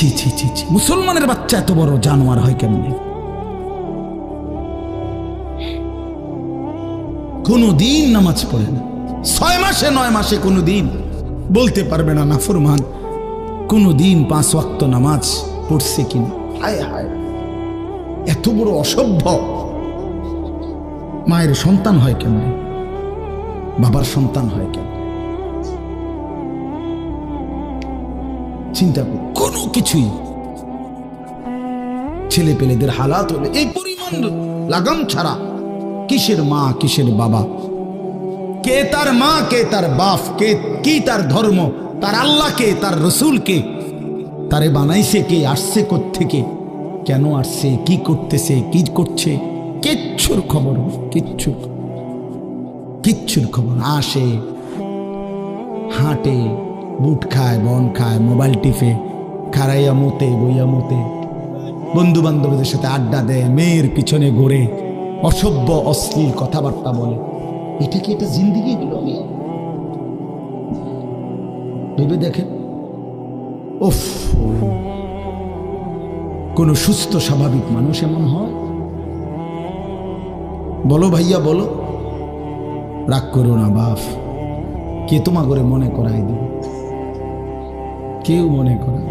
ছি ছি ছি ছি, মুসলমানের বাচ্চা এত বড় জানোয়ার হয় কেমনে? কোনদিন নামাজ পড়ে না, 6 মাসে 9 মাসে কোনদিন বলতে পারবে না নাফরমান কোনদিন 5 ওয়াক্ত নামাজ পড়ছে কিনা। হায় হায়, এত বড় অসভ্য। মায়ের সন্তান হয় কেমনে, বাবার সন্তান হয় কেমনে? চিন্তা করো, কোনো কিছুই ছেলে পেলেদের হালাত হলে এই পরিমাণ লাগাম ছাড়া কিসের মা কিসের বাবা, কে তার মা কে তার বাপ, কে কি তার ধর্ম, তার আল্লাহকে তার রসুলকে, তারে বানাইছে কে, আসছে কোত্থেকে, কেন আসছে, কি করতেছে, কি করছে, কিচ্ছুর খবর, কিচ্ছুর খবর। আসে, হাঁটে, বুট খায়, বন খায়, মোবাইল টিপে, খারাইয়া মতে, বইয়া মতে, বন্ধু বান্ধবদের সাথে আড্ডা দেয়, মেয়ের পিছনে ঘোরে, অসভ্য অশ্লীল কথাবার্তা বলে। এটা কি এটা জিন্দিগি হলো? ভেবে দেখেন। উফ, কোন সুস্থ স্বাভাবিক মানুষ এমন হয়? বলো ভাইয়া বলো। রাগ করো না বাপ, কে তোমা করে মনে করাই দিবে? কেউ মনে করায়